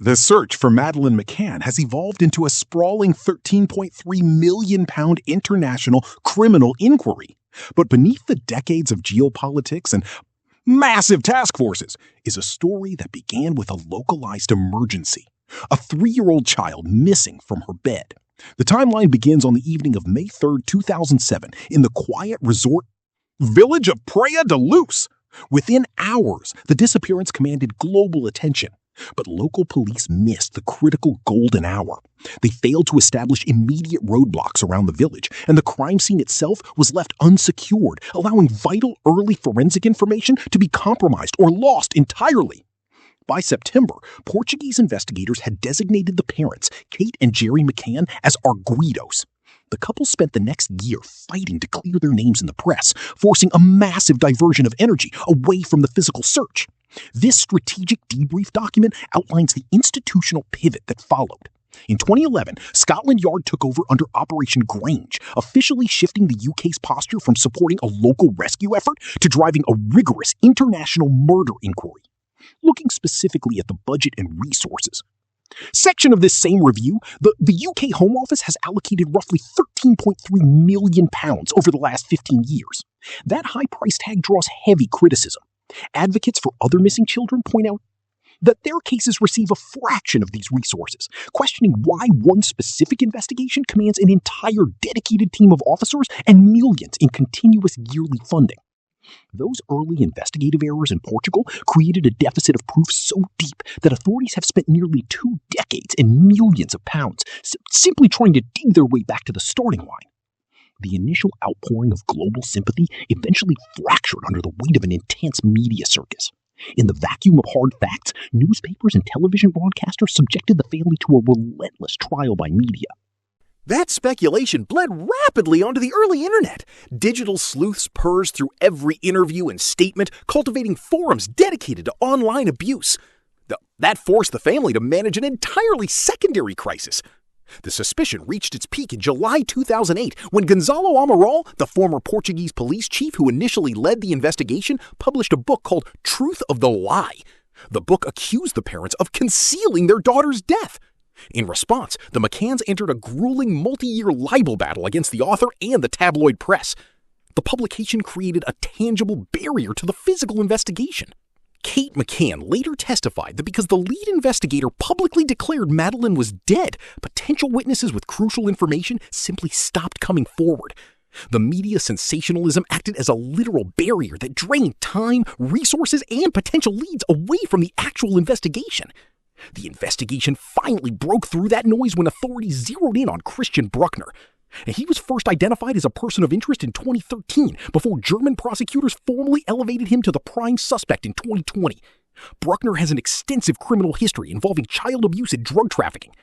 The search for Madeleine McCann has evolved into a sprawling £13.3 million international criminal inquiry. But beneath the decades of geopolitics and massive task forces is a story that began with a localized emergency. A 3-year-old child missing from her bed. The timeline begins on the evening of May 3rd, 2007, in the quiet resort village of Praia da Luz. Within hours, the disappearance commanded global attention. But local police missed the critical golden hour. They failed to establish immediate roadblocks around the village, and the crime scene itself was left unsecured, allowing vital early forensic information to be compromised or lost entirely. By September, Portuguese investigators had designated the parents, Kate and Jerry McCann, as arguidos. The couple spent the next year fighting to clear their names in the press, forcing a massive diversion of energy away from the physical search. This strategic debrief document outlines the institutional pivot that followed. In 2011, Scotland Yard took over under Operation Grange, officially shifting the UK's posture from supporting a local rescue effort to driving a rigorous international murder inquiry. Looking specifically at the budget and resources. Section of this same review, the UK Home Office has allocated roughly £13.3 million over the last 15 years. That high price tag draws heavy criticism. Advocates for other missing children point out that their cases receive a fraction of these resources, questioning why one specific investigation commands an entire dedicated team of officers and millions in continuous yearly funding. Those early investigative errors in Portugal created a deficit of proof so deep that authorities have spent nearly 2 decades and millions of pounds simply trying to dig their way back to the starting line. The initial outpouring of global sympathy eventually fractured under the weight of an intense media circus. In the vacuum of hard facts, newspapers and television broadcasters subjected the family to a relentless trial by media. That speculation bled rapidly onto the early internet. Digital sleuths purged through every interview and statement, cultivating forums dedicated to online abuse. That forced the family to manage an entirely secondary crisis. The suspicion reached its peak in July 2008 when Gonzalo Amaral, the former Portuguese police chief who initially led the investigation, published a book called Truth of the Lie. The book accused the parents of concealing their daughter's death. In response, the McCanns entered a grueling multi-year libel battle against the author and the tabloid press. The publication created a tangible barrier to the physical investigation. Kate McCann later testified that because the lead investigator publicly declared Madeleine was dead, potential witnesses with crucial information simply stopped coming forward. The media sensationalism acted as a literal barrier that drained time, resources, and potential leads away from the actual investigation. The investigation finally broke through that noise when authorities zeroed in on Christian Bruckner. He was first identified as a person of interest in 2013 before German prosecutors formally elevated him to the prime suspect in 2020. Bruckner has an extensive criminal history involving child abuse and drug trafficking.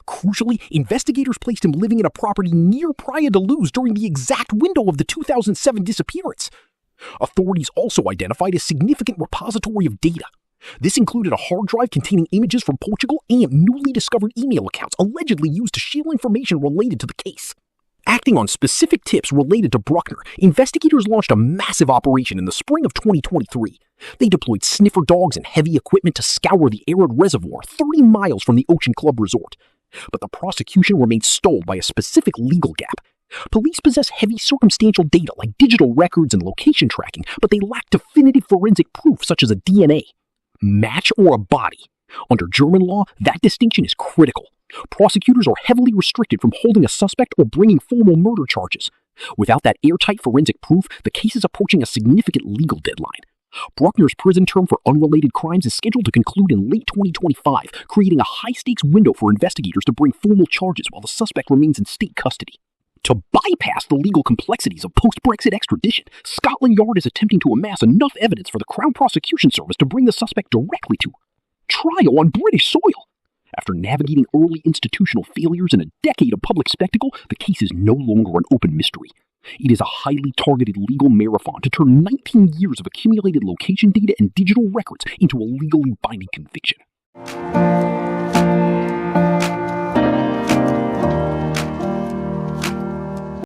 Crucially, investigators placed him living in a property near Praia da Luz during the exact window of the 2007 disappearance. Authorities also identified a significant repository of data. This included a hard drive containing images from Portugal and newly discovered email accounts allegedly used to shield information related to the case. Acting on specific tips related to Bruckner, investigators launched a massive operation in the spring of 2023. They deployed sniffer dogs and heavy equipment to scour the arid reservoir 30 miles from the Ocean Club Resort. But the prosecution remained stalled by a specific legal gap. Police possess heavy circumstantial data like digital records and location tracking, but they lack definitive forensic proof such as a DNA. Match or a body. Under German law, that distinction is critical. Prosecutors are heavily restricted from holding a suspect or bringing formal murder charges. Without that airtight forensic proof, the case is approaching a significant legal deadline. Bruckner's prison term for unrelated crimes is scheduled to conclude in late 2025, creating a high-stakes window for investigators to bring formal charges while the suspect remains in state custody. To bypass the legal complexities of post-Brexit extradition, Scotland Yard is attempting to amass enough evidence for the Crown Prosecution Service to bring the suspect directly to trial on British soil. After navigating early institutional failures and a decade of public spectacle, the case is no longer an open mystery. It is a highly targeted legal marathon to turn 19 years of accumulated location data and digital records into a legally binding conviction.